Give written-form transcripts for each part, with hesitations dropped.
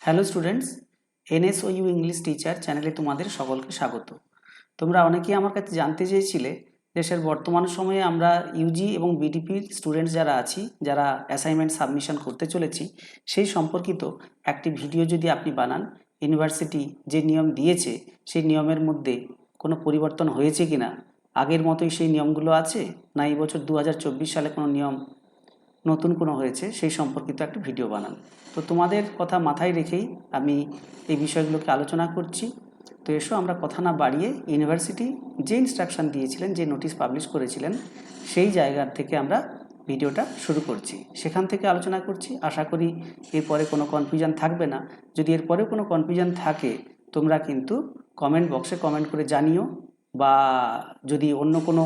Hello students, NSOU English teacher চ্যানেলে তোমাদের সকলকে স্বাগত। তোমরা অনেকেই আমার কাছে জানতে চেয়েছিলে দেশের বর্তমান সময়ে আমরা ইউজি এবং বিডিপির স্টুডেন্টস যারা আছি, যারা অ্যাসাইনমেন্ট সাবমিশন করতে চলেছি, সেই সম্পর্কিত একটি ভিডিও যদি আপনি বানান, ইউনিভার্সিটি যে নিয়ম দিয়েছে সেই নিয়মের মধ্যে কোনো পরিবর্তন হয়েছে কিনা, আগের মতোই সেই নিয়মগুলো আছে, না এই বছর 2024 সালে কোনো নিয়ম নতুন কোনো হয়েছে, সেই সম্পর্কিত একটা ভিডিও বানান। তো তোমাদের কথা মাথায় রেখেই আমি এই বিষয়গুলোকে আলোচনা করছি। তো এসো আমরা কথা না বাড়িয়ে ইউনিভার্সিটি যে ইনস্ট্রাকশান দিয়েছিলেন, যে নোটিশ পাবলিশ করেছিলেন, সেই জায়গার থেকে আমরা ভিডিওটা শুরু করছি, সেখান থেকে আলোচনা করছি। আশা করি এরপরে কোনো কনফিউশন থাকবে না। যদি এরপরে কোনো কনফিউশন থাকে তোমরা কিন্তু কমেন্ট বক্সে কমেন্ট করে জানিও, বা যদি অন্য কোনো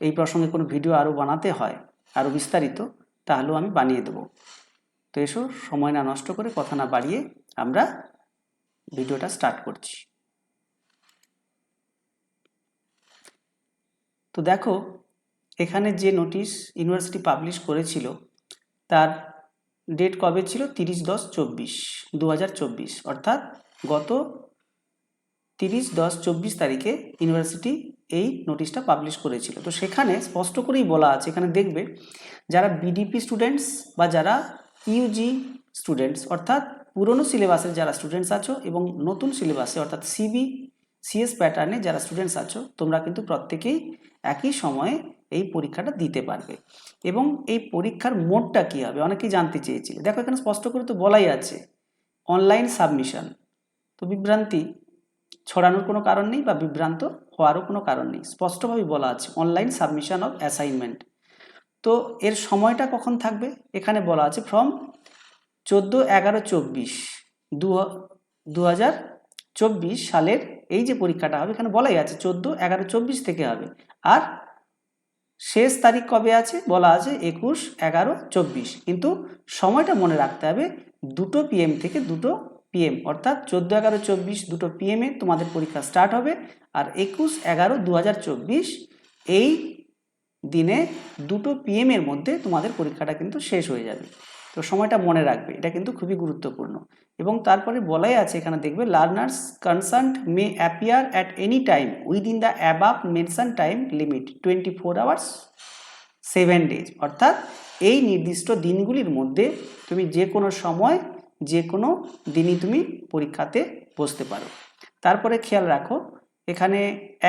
এই প্রসঙ্গে কোনো ভিডিও আরও বানাতে হয় আরও বিস্তারিত, তাহলেও আমি বানিয়ে দেবো। তো এসো সময় না নষ্ট করে, কথা না বাড়িয়ে আমরা ভিডিওটা স্টার্ট করছি। তো দেখো, এখানে যে নোটিশ ইউনিভার্সিটি পাবলিশ করেছিল তার ডেট কবে ছিল? 30/10/2024, অর্থাৎ গত 30/10/24 তারিখে ইউনিভার্সিটি এই নোটিশটা পাবলিশ করেছিল। তো সেখানে স্পষ্ট করেই বলা আছে, এখানে দেখবে যারা বিডিপি স্টুডেন্টস বা যারা ইউজি স্টুডেন্টস, অর্থাৎ পুরনো সিলেবাসের যারা স্টুডেন্টস আছো এবং নতুন সিলেবাসে অর্থাৎ সিএস প্যাটার্নে যারা স্টুডেন্টস আছো, তোমরা কিন্তু প্রত্যেকেই একই সময়ে এই পরীক্ষাটা দিতে পারবে। এবং এই পরীক্ষার মোডটা কী হবে অনেকেই জানতে চেয়েছিলে। দেখো এখানে স্পষ্ট করে তো বলাই আছে অনলাইন সাবমিশন। তো বিভ্রান্তি ছড়ানোর কোনো কারণ নেই বা বিভ্রান্ত হওয়ারও কোনো কারণ নেই, স্পষ্টভাবে বলা আছে অনলাইন সাবমিশন অফ অ্যাসাইনমেন্ট। তো এর সময়টা কখন থাকবে এখানে বলা আছে ফ্রম 14/11/24 2024 সালের এই যে পরীক্ষাটা হবে, এখানে বলাই আছে 14/11/24 থেকে হবে। আর শেষ তারিখ কবে আছে বলা আছে 21/11/24, কিন্তু সময়টা মনে রাখতে হবে 2 PM থেকে 2 PM, অর্থাৎ 14/11/24 2 PM তোমাদের পরীক্ষা স্টার্ট হবে, আর 21/11/2024 এই দিনে 2 PM মধ্যে তোমাদের পরীক্ষাটা কিন্তু শেষ হয়ে যাবে। তো সময়টা মনে রাখবে, এটা কিন্তু খুবই গুরুত্বপূর্ণ। এবং তারপরে বলাই আছে এখানে দেখবে learners concerned May appear at any time within the above mention time limit 24 hours 7 days, অর্থাৎ এই নির্দিষ্ট দিনগুলির মধ্যে তুমি যে কোনো সময় যে কোনো দিনই তুমি পরীক্ষাতে বসতে পারো। তারপরে খেয়াল রাখো এখানে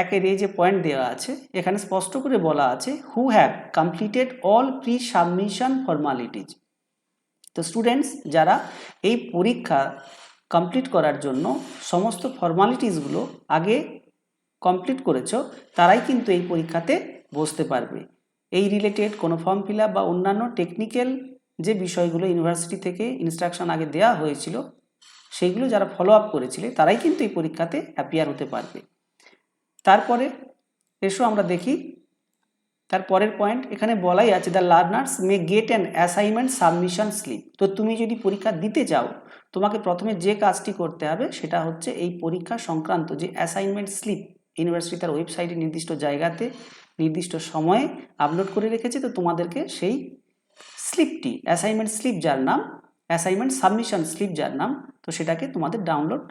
একের এই যে পয়েন্ট দেওয়া আছে, এখানে স্পষ্ট করে বলা আছে who have completed all pre submission formalities. তো স্টুডেন্টস যারা এই পরীক্ষা কমপ্লিট করার জন্য সমস্ত ফর্মালিটিসগুলো আগে কমপ্লিট করেছো, তারাই কিন্তু এই পরীক্ষাতে বসতে পারবে। এই রিলেটেড কোনো ফর্ম ফিল আপ বা অন্যান্য টেকনিক্যাল যে বিষয়গুলো ইউনিভার্সিটি থেকে ইনস্ট্রাকশন আগে দেওয়া হয়েছিল, সেইগুলো যারা ফলো আপ করেছিলে তারাই কিন্তু এই পরীক্ষাতে অ্যাপিয়ার হতে পারবে। তারপরে এসো আমরা দেখি তারপরের পয়েন্ট, এখানে বলাই আছে the learners may get an assignment submission slip. তো তুমি যদি পরীক্ষা দিতে চাও, তোমাকে প্রথমে যে কাজটি করতে হবে সেটা হচ্ছে এই পরীক্ষা সংক্রান্ত যে অ্যাসাইনমেন্ট স্লিপ ইউনিভার্সিটি তার ওয়েবসাইটে নির্দিষ্ট জায়গাতে নির্দিষ্ট সময়ে আপলোড করে রেখেছে। তো তোমাদেরকে সেই স্লিপটি, অ্যাসাইনমেন্ট স্লিপ যার নাম, অ্যাসাইনমেন্ট সাবমিশন স্লিপ যার নাম, তো সেটাকে তোমাদের ডাউনলোড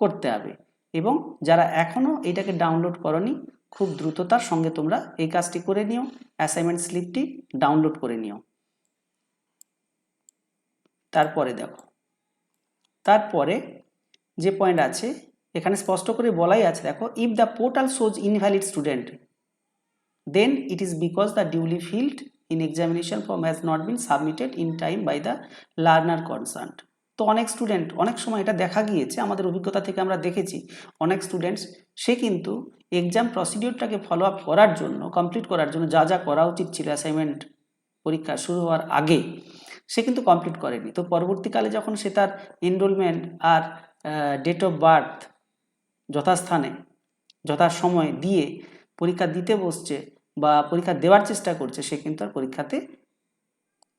করতে হবে। এবং যারা এখনও এটাকে ডাউনলোড করনি, খুব দ্রুততার সঙ্গে তোমরা এই কাজটি করে নিও, অ্যাসাইনমেন্ট স্লিপটি ডাউনলোড করে নিও। তারপরে দেখো, তারপরে যে পয়েন্ট আছে এখানে স্পষ্ট করে বলাই আছে, দেখো if the portal shows invalid student then it is because the duly filled in examination form has not been submitted in time by the learner concerned. তো অনেক স্টুডেন্ট, অনেক সময় এটা দেখা গিয়েছে, আমাদের অভিজ্ঞতা থেকে আমরা দেখেছি অনেক স্টুডেন্টস সে কিন্তু এক্সাম প্রসিডিওরটাকে ফলো আপ করার জন্য, কমপ্লিট করার জন্য যা যা করা উচিত ছিল অ্যাসাইনমেন্ট পরীক্ষা শুরু হওয়ার আগে, সে কিন্তু কমপ্লিট করেনি। তো পরবর্তীকালে যখন সে তার এনরোলমেন্ট আর ডেট অফ বার্থ যথাস্থানে যথাসময়ে দিয়ে পরীক্ষা দিতে বসছে বা পরীক্ষা দেওয়ার চেষ্টা করছে, সে কিন্তু আর পরীক্ষাতে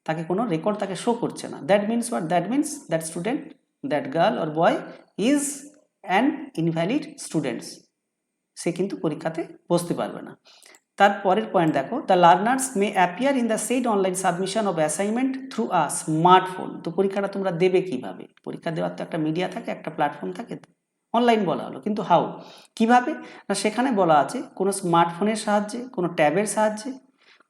তাকে কোনো রেকর্ড তাকে শো করছে না। That means what? That means that student, that girl or boy is an invalid students, সে কিন্তু পরীক্ষাতে বসতে পারবে না। তারপরের পয়েন্ট দেখো, the learners may appear in the said online submission of assignment through a smartphone. তো পরীক্ষাটা তোমরা দেবে কিভাবে? পরীক্ষা দেওয়ার তো একটা মিডিয়া থাকে, একটা প্ল্যাটফর্ম থাকে, অনলাইন বলা হলো, কিন্তু হাউ, কিভাবে? না সেখানে বলা আছে কোনো স্মার্টফোনের সাহায্যে, কোনো ট্যাবের সাহায্যে,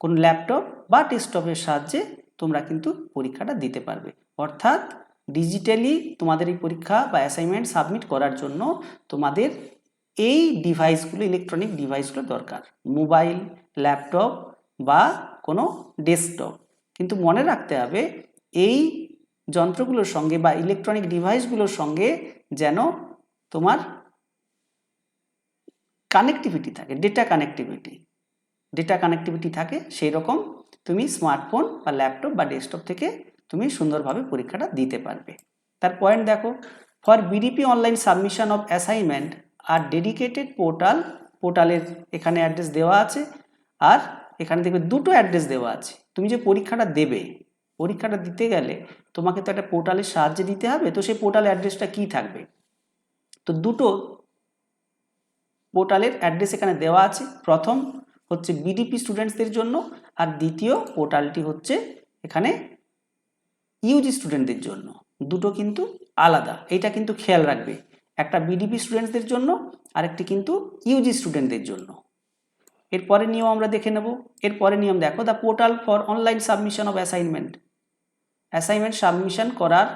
কোনো ল্যাপটপ বা ডেস্কটপের সাহায্যে তোমরা কিন্তু পরীক্ষাটা দিতে পারবে। অর্থাৎ ডিজিটালি তোমাদের এই পরীক্ষা বা অ্যাসাইনমেন্ট সাবমিট করার জন্য তোমাদের এই ডিভাইসগুলো, ইলেকট্রনিক ডিভাইসগুলো দরকার, মোবাইল, ল্যাপটপ বা কোনো ডেস্কটপ। কিন্তু মনে রাখতে হবে এই যন্ত্রগুলোর সঙ্গে বা ইলেকট্রনিক ডিভাইসগুলোর সঙ্গে যেন তোমার কানেক্টিভিটি থাকে, ডেটা কানেক্টিভিটি থাকে, সেই রকম তুমি স্মার্টফোন বা ল্যাপটপ বা ডেস্কটপ থেকে তুমি সুন্দরভাবে পরীক্ষাটা দিতে পারবে। তার পয়েন্ট দেখো, for BDP online submission of assignment আর ডেডিকেটেড পোর্টালের এখানে অ্যাড্রেস দেওয়া আছে, আর এখানে দেখবে দুটো অ্যাড্রেস দেওয়া আছে। তুমি যে পরীক্ষাটা দেবে, পরীক্ষাটা দিতে গেলে তোমাকে তো একটা পোর্টালের সাহায্যে দিতে হবে, তো সেই পোর্টালের অ্যাড্রেসটা কি থাকবে? তো দুটো পোর্টালের অ্যাড্রেস এখানে দেওয়া আছে। প্রথম হচ্ছে বিডিপি স্টুডেন্টসদের জন্য, আর দ্বিতীয় পোর্টালটি হচ্ছে এখানে ইউজি স্টুডেন্টদের জন্য। দুটো কিন্তু আলাদা, এটা কিন্তু খেয়াল রাখবে, একটা বিডিপি স্টুডেন্টসদের জন্য আর একটি কিন্তু ইউজি স্টুডেন্টদের জন্য। এরপরে নিয়ম আমরা দেখে নেব। এরপরে নিয়ম দেখো, the portal for online submission of assignment submission করার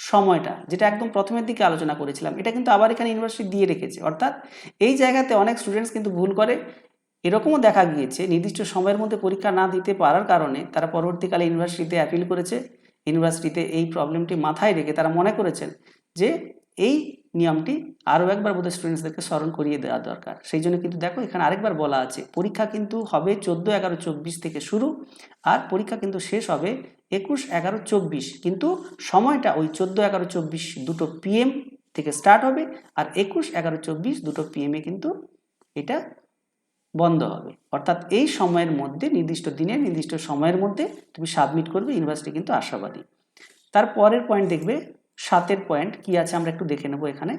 সময়টা, যেটা একদম প্রথমের দিকে আলোচনা করেছিলাম, এটা কিন্তু আবার এখানে ইউনিভার্সিটি দিয়ে রেখেছে। অর্থাৎ এই জায়গাতে অনেক স্টুডেন্টস কিন্তু ভুল করে, এরকমও দেখা গিয়েছে নির্দিষ্ট সময়ের মধ্যে পরীক্ষা না দিতে পারার কারণে তারা পরবর্তীকালে ইউনিভার্সিটিতে অ্যাপিল করেছে। ইউনিভার্সিটিতে এই প্রবলেমটি মাথায় রেখে তারা মনে করেছেন যে এই নিয়মটি আরও একবার বোধহয় স্টুডেন্টসদেরকে স্মরণ করিয়ে দেওয়া দরকার। সেই জন্য কিন্তু দেখো এখানে আরেকবার বলা আছে, পরীক্ষা কিন্তু হবে 14-11-24 থেকে শুরু, আর পরীক্ষা কিন্তু শেষ হবে 21-11-24, কিন্তু সময়টা ওই 14-11-24 দুটো PM থেকে স্টার্ট হবে, আর 21-11-24 দুটো PM-এ কিন্তু এটা বন্ধ হবে। অর্থাৎ এই সময়ের মধ্যে, নির্দিষ্ট দিনে নির্দিষ্ট সময়ের মধ্যে তুমি সাবমিট করবে, ইউনিভার্সিটি কিন্তু আশাবাদী। তারপরের পয়েন্ট দেখবে, 7 পয়েন্ট কি আছে আমরা একটু দেখে নেব এখানে।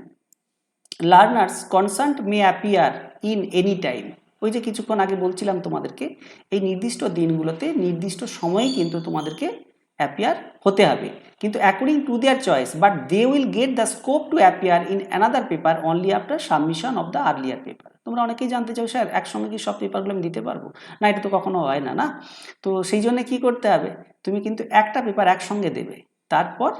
Learners concerned May appear in any time. ওই যে কিছুক্ষণ আগে বলছিলাম তোমাদেরকে, এই নির্দিষ্ট দিনগুলোতে নির্দিষ্ট সময়ে কিন্তু তোমাদেরকে অ্যাপিয়ার হতে হবে, কিন্তু according to their choice, but they will get the scope to appear in another paper only after submission of the earlier paper. তোমরা অনেকেই জানতে চাও, স্যার একসঙ্গে কি সব পেপারগুলো আমি দিতে পারবো? না, এটা তো কখনো হয় না, না? তো সেই জন্য কি করতে হবে, তুমি কিন্তু একটা পেপার একসঙ্গে দেবে, তারপর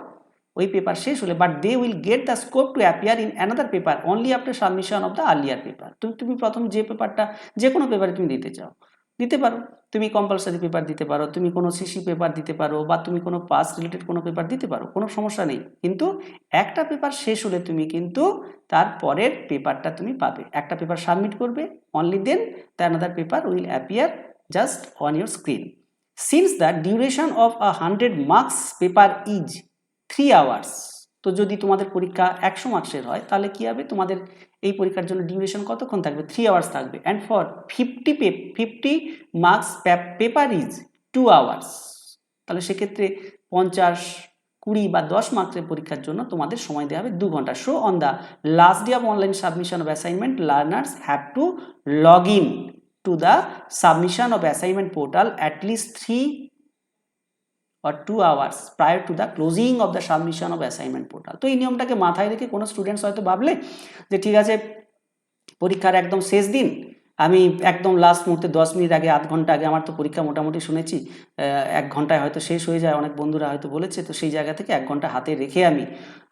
ওই পেপার শেষ হলে, but they will get the scope to appear in another paper only after submission of the earlier paper. তুমি প্রথম যে পেপারটা, যে কোনো পেপারে তুমি দিতে চাও দিতে পারো, তুমি কম্পালসারি পেপার দিতে পারো, তুমি কোনো সিসি পেপার দিতে পারো, বা তুমি কোনো পাস রিলেটেড কোনো পেপার দিতে পারো, কোনো সমস্যা নেই। কিন্তু একটা পেপার শেষ হলে তুমি কিন্তু তারপরের পেপারটা তুমি পাবে, একটা পেপার সাবমিট করবে, only then the another paper will appear just on your screen. Since the duration of 100 marks paper is 3 hours. তো যদি তোমাদের পরীক্ষা 100 মার্কসের হয়, তাহলে কি হবে, তোমাদের এই পরীক্ষার জন্য ডিউরেশন কতক্ষণ থাকবে? 3 আওয়ার্স থাকবে। And for 50 marks paper is 2 hours. তাহলে সেক্ষেত্রে 50, 20 বা 10 মার্কসের পরীক্ষার জন্য তোমাদের সময় দেওয়া হবে 2 ঘন্টা। Show on the last day of online submission of assignment, learners have two log in to the submission of assignment portal at least 3 or 2 hours prior to the closing of the submission of assignment portal। তো এই নিয়মটাকে মাথায় রেখে কোনো students হয়তো ভাবলে যে ঠিক আছে, পরীক্ষার একদম শেষ দিন, আমি একদম লাস্ট মুহূর্তে 10 মিনিট আগে, আধ ঘন্টা আগে, আমার তো পরীক্ষা মোটামুটি শুনেছি 1 ঘন্টায় হয়তো শেষ হয়ে যায়, অনেক বন্ধুরা হয়তো বলেছে, তো সেই জায়গা থেকে 1 ঘন্টা হাতে রেখে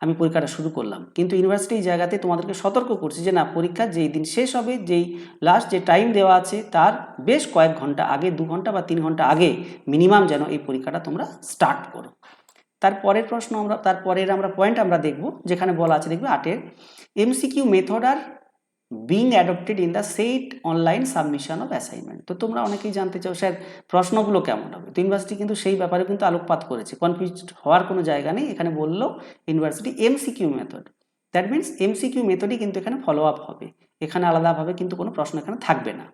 আমি পরীক্ষাটা শুরু করলাম। কিন্তু ইউনিভার্সিটি এই জায়গাতে তোমাদেরকে সতর্ক করছে যে না, পরীক্ষা যেই দিন শেষ হবে, যেই লাস্ট যে টাইম দেওয়া আছে তার বেশ কয়েক ঘন্টা আগে, 2 ঘন্টা বা 3 ঘন্টা আগে মিনিমাম যেন এই পরীক্ষাটা তোমরা স্টার্ট করো। তারপরের আমরা পয়েন্ট আমরা দেখব, যেখানে বলা আছে দেখবে 8-এর, MCQ method are being adopted in the said online submission of assignment। তো তোমরা অনেকেই জানতে চাও, স্যার প্রশ্নগুলো কেমন হবে? তো ইউনিভার্সিটি কিন্তু সেই ব্যাপারে কিন্তু আলোকপাত করেছে, কনফিউজড হওয়ার কোনো জায়গা নেই। এখানে বললো university MCQ method, that means MCQ মেথডই কিন্তু এখানে ফলো আপ হবে, এখানে আলাদাভাবে কিন্তু কোনো প্রশ্ন এখানে থাকবে না।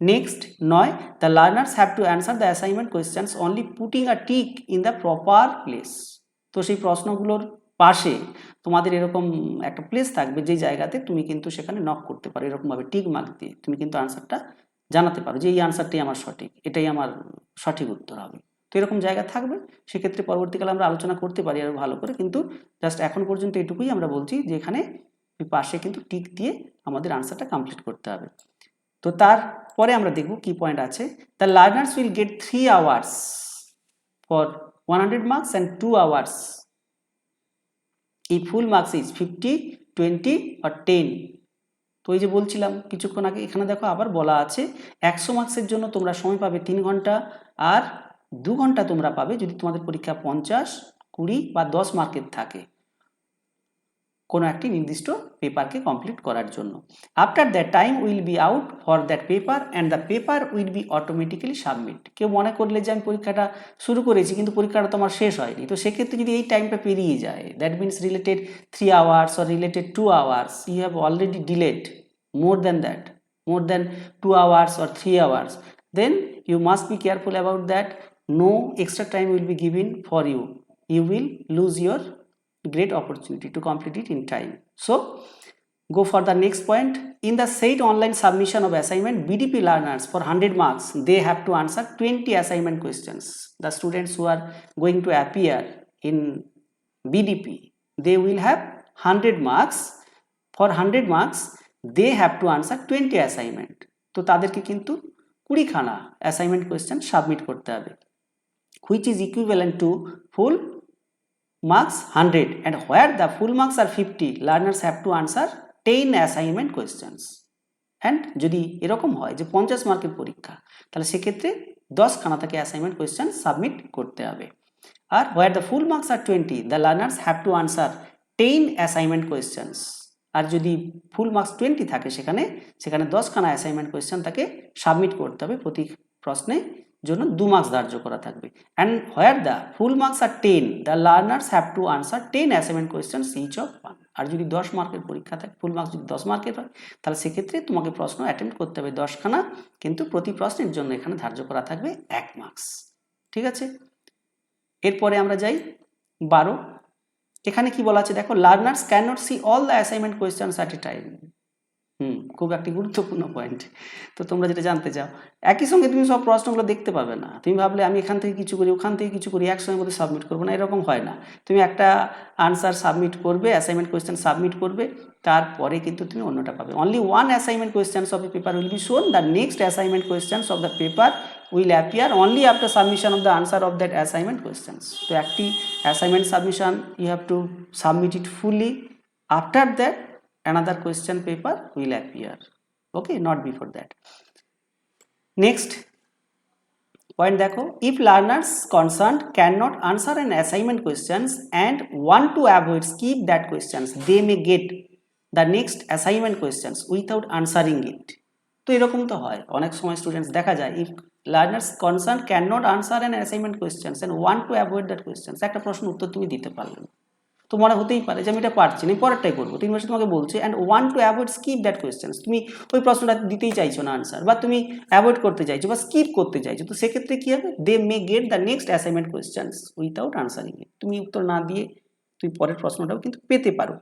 Next 9, the learners have two answer the assignment questions only putting a tick in the proper place. তো সেই প্রশ্নগুলোর পাশে তোমাদের এরকম একটা প্লেস থাকবে, যে জায়গাতে তুমি কিন্তু সেখানে নক করতে পারো, এরকমভাবে টিক মার্ক দিয়ে তুমি কিন্তু আনসারটা জানাতে পারো যে এই আনসারটাই আমার সঠিক, এটাই আমার সঠিক উত্তর হবে। তো এরকম জায়গা থাকবে, সেক্ষেত্রে পরবর্তীকালে আমরা আলোচনা করতে পারি আরও ভালো করে, কিন্তু জাস্ট এখন পর্যন্ত এটুকুই আমরা বলছি যে এখানে পাশে কিন্তু টিক দিয়ে আমাদের আনসারটা কমপ্লিট করতে হবে। তো তারপরে আমরা দেখব কি পয়েন্ট আছে। The learners will get 3 hours for 100 marks and 2 hours if full marks is 50, 20 or 10। তো এই যে বলছিলাম কিছুক্ষণ আগে, এখানে দেখো আবার বলা আছে 100 মার্কসের জন্য তোমরা সময় পাবে 3 ঘন্টা, আর 2 ঘন্টা তোমরা পাবে যদি তোমাদের পরীক্ষা 50, 20 বা 10 মার্কের থাকে কোনো একটি নির্দিষ্ট পেপারকে কমপ্লিট করার জন্য। After that time will be out for that paper and the paper will be automatically submit. কেউ মনে করলে যে আমি পরীক্ষাটা শুরু করেছি কিন্তু পরীক্ষাটা তো আমার শেষ হয়নি, তো সেক্ষেত্রে যদি এই টাইমটা পেরিয়ে যায়, that means related 3 hours or related 2 hours, you have already delayed more than that, more than 2 hours or 3 hours, then you must be careful about that. No extra time will be given for you. You will lose your great opportunity to complete it in time. So go for the next point. In the said online submission of assignment, BDP learners for 100 marks, they have to answer 20 assignment questions. The students who are going to appear in BDP, they will have 100 marks. For 100 marks they have to answer 20 assignment. তো তাদেরকে কিন্তু 20 খানা assignment question submit করতে হবে, which is equivalent to full marks 100, and where the full marks are 50, learners have to answer 10 assignment questions. and যদি এরকম হয় যে 50 মার্কের পরীক্ষা, তাহলে সেক্ষেত্রে 10 খানা থেকে অ্যাসাইনমেন্ট কোয়েশ্চেন সাবমিট করতে হবে। আর where the full marks are 20, the learners have to answer 10 assignment questions. আর যদি ফুল মার্কস 20 থাকে সেখানে 10 খানা অ্যাসাইনমেন্ট কোয়েশ্চেন তাকে সাবমিট করতে হবে, প্রতি প্রশ্নে জন্য 2 মার্কস ধার্য করা থাকবে। And where the full marks are 10, the learners have to answer 10 assignment questions each of 1। আর যদি 10 মার্কের পরীক্ষা থাকে, ফুল মার্কস যদি 10 মার্কের হয়, তাহলে সেক্ষেত্রে তোমাকে প্রশ্ন অ্যাটেম্প্ট করতে হবে 10 খানা, কিন্তু প্রতি প্রশ্নের জন্য এখানে ধার্য করা থাকবে 1 মার্কস। ঠিক আছে, এরপরে আমরা যাই 12। এখানে কি বলা আছে দেখো, learners can not see all the assignment questions at a time. খুব একটি গুরুত্বপূর্ণ পয়েন্ট। তো তোমরা যেটা জানতে চাও, একই সঙ্গে তুমি সব প্রশ্নগুলো দেখতে পাবে না। তুমি ভাবলে আমি এখান থেকে কিছু করি, ওখান থেকে কিছু করি, একসঙ্গে মধ্যে সাবমিট করবো না, এরকম হয় না। তুমি একটা আনসার সাবমিট করবে, অ্যাসাইনমেন্ট কোয়েশ্চেন সাবমিট করবে, তারপরে কিন্তু তুমি অন্যটা পাবে। Only one assignment questions of the paper will be শোন, the next assignment questions of the paper will appear only after submission of the answer of that assignment questions. তো একটি assignment submission you have to submit it fully, after that another question paper will appear, okay, not before that. Next point দেখো, if learners concerned cannot answer an assignment questions and want to avoid skip that questions, they may get the next assignment questions without answering it. তো এরকম তো হয় অনেক সময় students দেখা যায়, if learners concerned cannot answer an assignment questions and want to avoid that questions, একটা প্রশ্ন উত্তর তুমি দিতে পারলে না, তো মনে হতেই পারে যে আমি এটা পারছি না, পরেরটাই করবো। তো ইউনিভার্সিটি তোমাকে বলছে and want to avoid skip that questions, তুমি ওই প্রশ্নটা দিতেই চাইছো না আনসার, বা তুমি অ্যাভয়েড করতে চাইছো বা স্কিপ করতে চাইছো, তো সেক্ষেত্রে কি হবে, they may get the next assignment questions without answering it. তুমি উত্তর না দিয়ে তুমি পরের প্রশ্নটাও কিন্তু পেতে পারো,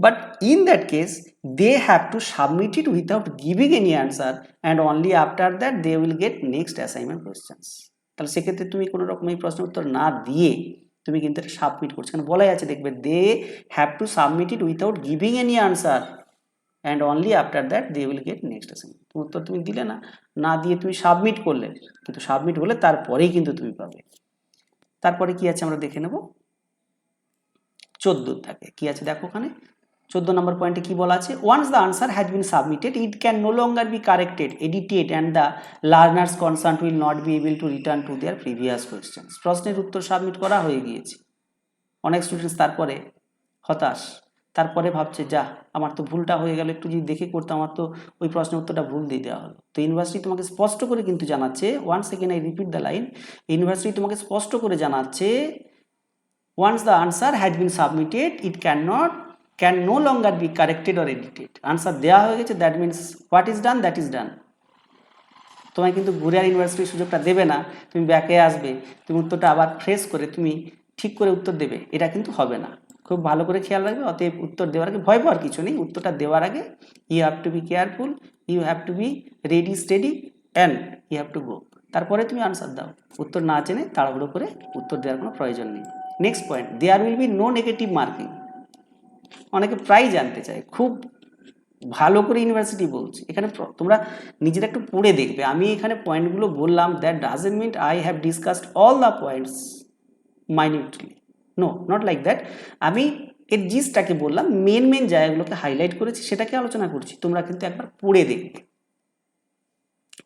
but in that case they have to submit it without giving any answer, and only after that they will get next assignment questions. তাহলে সেক্ষেত্রে তুমি কোনো রকম এই প্রশ্নের উত্তর না দিয়ে তুমি কিন্তু এটা সাবমিট করছো, কারণ বলাই আছে দেখবে, they have to submit it without giving any answer and only after that they will get next assignment. উত্তর তুমি দিলে না, না দিয়ে তুমি সাবমিট করলে, কিন্তু সাবমিট হলে তারপরেই কিন্তু তুমি পাবে। তারপরে কি আছে আমরা দেখে নেব, 14 থাকে কি আছে দেখো, ওখানে 14 নম্বর পয়েন্টে কি বলা আছে, once the answer has been submitted it can no longer be corrected, edited and the learners concern will not be able to return to their previous questions. প্রশ্নের উত্তর সাবমিট করা হয়ে গিয়েছে, অনেক স্টুডেন্টস তারপরে হতাশ, তারপরে ভাবছে যা আমার তো ভুলটা হয়ে গেল, একটু যদি দেখে করতাম, আমার তো ওই প্রশ্নের উত্তরটা ভুল দিয়ে দেওয়া হলো। তো ইউনিভার্সিটি তোমাকে স্পষ্ট করে কিন্তু জানাচ্ছে, one second I repeat the line, university তোমাকে স্পষ্ট করে জানাচ্ছে, once the answer has been submitted it can no longer be corrected or edited। Answer দেওয়া হয়ে গেছে, that means what is done that is done. তোমায় কিন্তু ঘুরে আর ইউনিভার্সিটির সুযোগটা দেবে না, তুমি ব্যাকে আসবে, তুমি উত্তরটা আবার ফ্রেশ করে তুমি ঠিক করে উত্তর দেবে, এটা কিন্তু হবে না। খুব ভালো করে খেয়াল রাখবে। অতএব উত্তর দেওয়ার আগে ভয় পাওয়ার কিছু নেই, উত্তরটা দেওয়ার আগে you have to be careful, you have to be ready steady and you have to go. তারপরে তুমি আনসার দাও। উত্তর না জেনে তাড়াহুড়ো করে উত্তর দেওয়ার কোনো প্রয়োজন নেই। Next point, there will be no negative marking. অনেকে প্রায় জানতে চায়, খুব ভালো করে ইউনিভার্সিটি বলছি, এখানে তোমরা নিজেরা একটু পড়ে দেখবে। আমি এখানে পয়েন্টগুলো বললাম, that doesn't mean I have discussed all the points minutely, no, not like that. আমি এর জিসটাকে বললাম, মেন জায়গাগুলোকে হাইলাইট করেছি, সেটাকে আলোচনা করছি, তোমরা কিন্তু একবার পড়ে দেখবে।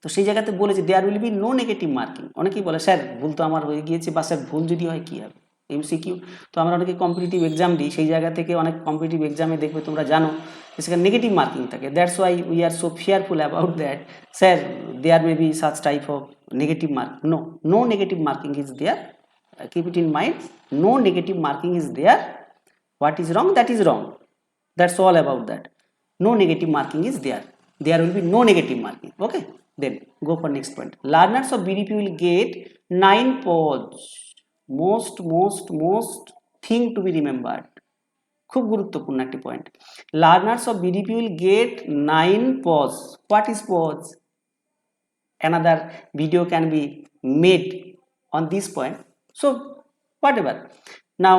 তো সেই জায়গাতে বলেছে there will be no negative marking. অনেকেই বলে স্যার ভুল তো আমার হয়ে গিয়েছে, বা স্যার ভুল যদি হয় কী হবে, এমসিকিউ। তো আমরা অনেকে কম্পিটিটিভ এক্সাম দিই, সেই জায়গা থেকে অনেক কম্পিটিটিভ এক্সামে দেখবে তোমরা জানো সেখানে নেগেটিভ মার্কিং থাকে। That's why we are so fearful about that, sir there may be such type of negative mark. No negative marking is there, keep it in mind, no negative marking is there. What is wrong, that is wrong, that's all about that. No negative marking is there, there will be no negative marking. Okay, then go for next point. Learners of BDP will get 9 pods. Most thing to be remembered, খুব গুরুত্বপূর্ণ একটি point. Learners of BDP will get 9 pause. What is pause? another video can be made on this point, so whatever, now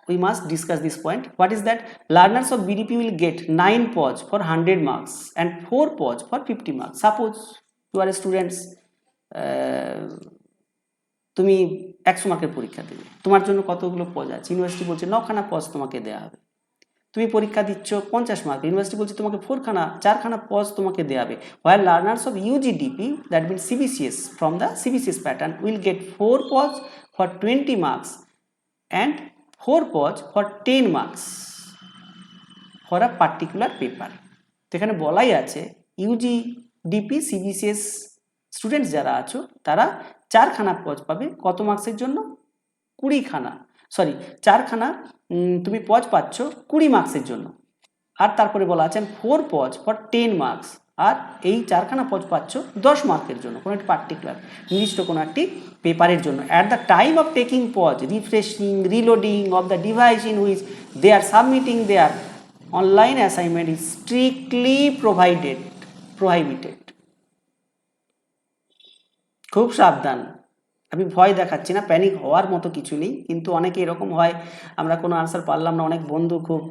we must discuss this point. What is that? Learners of BDP will get 9 pods for 100 marks and 4 pods for 50 marks. Suppose you are students, তুমি 100 মার্কের পরীক্ষা দেবে, তোমার জন্য কতগুলো pause আছে? University বলছে 9খানা pause তোমাকে দেওয়া হবে। তুমি পরীক্ষা দিচ্ছ 50 মার্ক, ইউনিভার্সিটি বলছে তোমাকে 4খানা পজ তোমাকে দেওয়া হবে। while learners of UGDP, that means CBCS, from the CBCS pattern will get 4 pods for 20 marks and 4 pods for 10 marks for a particular paper. তো এখানে বলাই আছে UGDP CBCS স্টুডেন্টস যারা আছো তারা 4খানা পজ পাবে, কত মার্কসের জন্য? 20খানা, সরি 4খানা তুমি পজ পাচ্ছ 20 মার্কসের জন্য। আর তারপরে বলা আছে 4 পজ ফর 10 মার্কস, আর এই 4খানা পজ পাচ্ছ 10 মার্কের জন্য, কোনো একটি পার্টিকুলার নির্দিষ্ট কোনো একটি পেপারের জন্য। At the time of taking pause, refreshing, reloading of the device in which they are submitting their online assignment is strictly prohibited. খুব সাবধান, আমি ভয় দেখাচ্ছি না, প্যানিক হওয়ার মতো কিছু নেই, কিন্তু অনেকে এরকম হয়, আমরা কোনো আনসার পারলাম না, অনেক বন্ধু খুব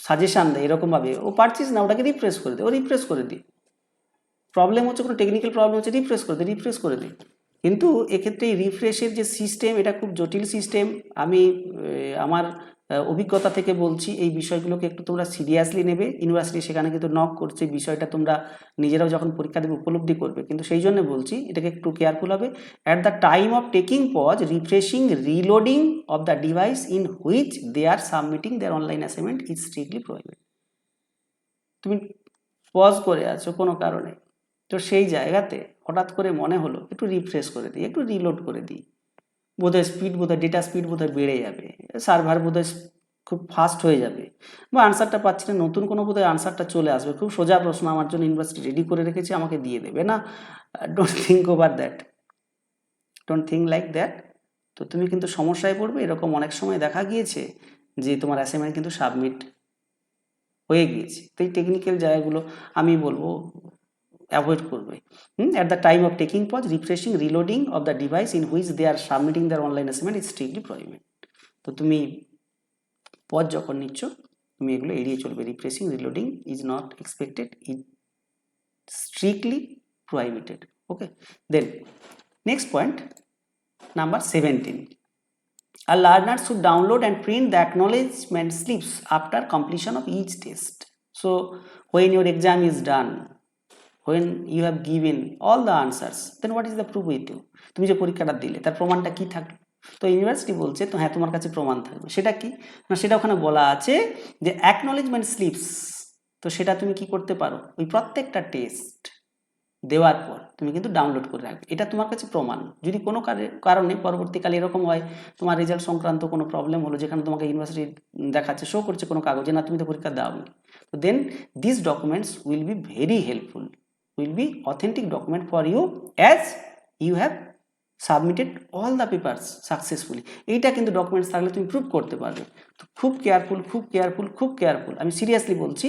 সাজেশান দেয় এরকমভাবে, ও পারছিস না ওটাকে রিফ্রেশ করে দে, ও রিফ্রেশ করে দিই, প্রবলেম হচ্ছে কোনো টেকনিক্যাল প্রবলেম হচ্ছে রিফ্রেশ করে দে। কিন্তু এক্ষেত্রে এই রিফ্রেশের যে সিস্টেম, এটা খুব জটিল সিস্টেম। আমি আমার অভিজ্ঞতা থেকে বলছি, এই বিষয়গুলোকে একটু তোমরা সিরিয়াসলি নেবে। ইউনিভার্সিটি সেখানে কিন্তু নক করছে, বিষয়টা তোমরা নিজেরাও যখন পরীক্ষা দেবে উপলব্ধি করবে, কিন্তু সেই জন্য বলছি এটাকে একটু কেয়ারফুল হবে। At the time of taking pause, refreshing, reloading of the device in which they are submitting their online assignment is strictly prohibited. তুমি পজ করে আছো কোনো কারণে, তো সেই জায়গাতে হঠাৎ করে মনে হলো একটু রিফ্রেশ করে দিই, একটু রিলোড করে দিই, বোধহয় ডেটা স্পিড বোধহয় বেড়ে যাবে, সার্ভার বোধহয় খুব ফাস্ট হয়ে যাবে, বা আনসারটা পাচ্ছি না, নতুন কোনো বোধহয় আনসারটা চলে আসবে, খুব সোজা প্রশ্ন আমার জন্য ইউনিভার্সিটি রেডি করে রেখেছে, আমাকে দিয়ে দেবে না। Don't think over that, don't think like that. তো তুমি কিন্তু সমস্যায় পড়বে। এরকম অনেক সময় দেখা গিয়েছে যে তোমার অ্যাসাইনমেন্ট কিন্তু সাবমিট হয়ে গিয়েছে। তো এই টেকনিক্যাল জায়গাগুলো আমি বলবো অ্যাভয়েড করবে। At the time of taking pause, refreshing, reloading of the device in which they are submitting their online assignment is strictly prohibited. তো তুমি পজ যখন নিচ্ছ তুমি এগুলো এড়িয়ে চলবে। Refreshing, reloading is not expected, is strictly prohibited. Okay, then next point number 17. A learner should download and print the acknowledgement slips after completion of each test. So when your exam is done, when you have given all the answers, then what is the proof with you? তুমি যে পরীক্ষাটা দিলে তার প্রমাণটা কি থাকলো? তো university বলছে তো হ্যাঁ তোমার কাছে প্রমাণ থাকবে। সেটা কি না, সেটা ওখানে বলা আছে যে অ্যাকনোলেজমেন্ট স্লিপস। তো সেটা তুমি কি করতে পারো, ওই প্রত্যেকটা টেস্ট দেওয়ার পর তুমি কিন্তু ডাউনলোড করে রাখবে, এটা তোমার কাছে প্রমাণ। যদি কোনো কারণে পরবর্তীকালে এরকম হয় তোমার রেজাল্ট সংক্রান্ত কোনো প্রবলেম হলো, যেখানে তোমাকে ইউনিভার্সিটি দেখাচ্ছে, শো করছে কোনো কাগজে না তুমি তো পরীক্ষা দাওনি, তো then this documents will be very helpful, will be authentic document for you as you have submitted all the papers successfully, এইটা কিন্তু ডকুমেন্টস থাকলে তুমি প্রুভ করতে পারবে। তো খুব কেয়ারফুল, খুব কেয়ারফুল, খুব কেয়ারফুল, আমি সিরিয়াসলি বলছি।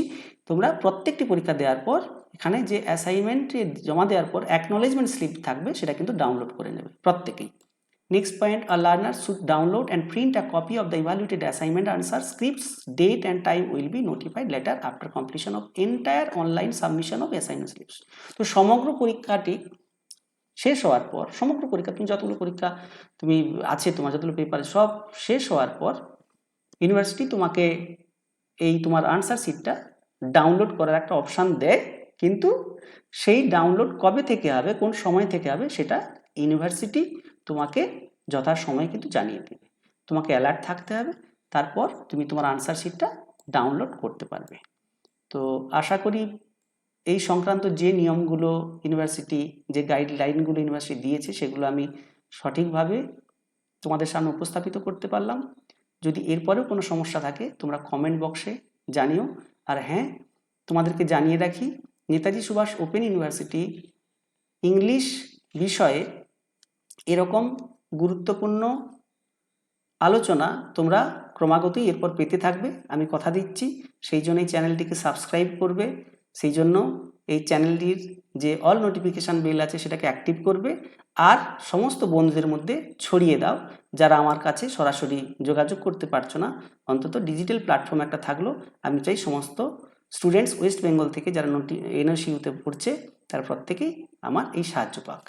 তোমরা প্রত্যেকটি পরীক্ষা দেওয়ার পর এখানে যে অ্যাসাইনমেন্ট জমা দেওয়ার পর অ্যাকনোলেজমেন্ট স্লিপ থাকবে, সেটা কিন্তু ডাউনলোড করে নেবে প্রত্যেকেই। Next point, a learner should download and print a copy of the evaluated assignment answer scripts. Date and time will be notified later after completion of entire online submission of assignment slips. তো সমগ্র পরীক্ষাটি শেষ হওয়ার পর, সমগ্র পরীক্ষা তুমি যতগুলো পরীক্ষা তুমি আছে তোমার যতগুলো পেপার সব শেষ হওয়ার পর ইউনিভার্সিটি তোমাকে এই তোমার আনসার শিটটা ডাউনলোড করার একটা অপশান দেয়, কিন্তু সেই ডাউনলোড কবে থেকে হবে, কোন সময় থেকে হবে, সেটা ইউনিভার্সিটি তোমাকে যথাসময়ে কিন্তু জানিয়ে দেবে। তোমাকে অ্যালার্ট থাকতে হবে, তারপর তুমি তোমার আনসার শিটটা ডাউনলোড করতে পারবে। তো আশা করি এই সংক্রান্ত যে নিয়মগুলো ইউনিভার্সিটি, যে গাইডলাইনগুলো ইউনিভার্সিটি দিয়েছে, সেগুলো আমি সঠিকভাবে তোমাদের সামনে উপস্থাপিত করতে পারলাম। যদি এরপরেও কোনো সমস্যা থাকে তোমরা কমেন্ট বক্সে জানিও। আর হ্যাঁ, তোমাদেরকে জানিয়ে রাখি, Netaji Subhas Open University English বিষয়ে এরকম গুরুত্বপূর্ণ আলোচনা তোমরা ক্রমাগতই এরপর পেতে থাকবে, আমি কথা দিচ্ছি। সেই জন্য এই চ্যানেলটিকে সাবস্ক্রাইব করবে, সেই জন্য এই চ্যানেলটির যে অল নোটিফিকেশান বেল আছে সেটাকে অ্যাক্টিভ করবে, আর সমস্ত বন্ধুদের মধ্যে ছড়িয়ে দাও যারা আমার কাছে সরাসরি যোগাযোগ করতে পারছো না। অন্তত ডিজিটাল প্ল্যাটফর্ম একটা থাকলো। আমি চাই সমস্ত স্টুডেন্টস ওয়েস্ট বেঙ্গল থেকে যারা এনএসইউতে পড়ছে তারা প্রত্যেকেই আমার এই সাহায্য পাক।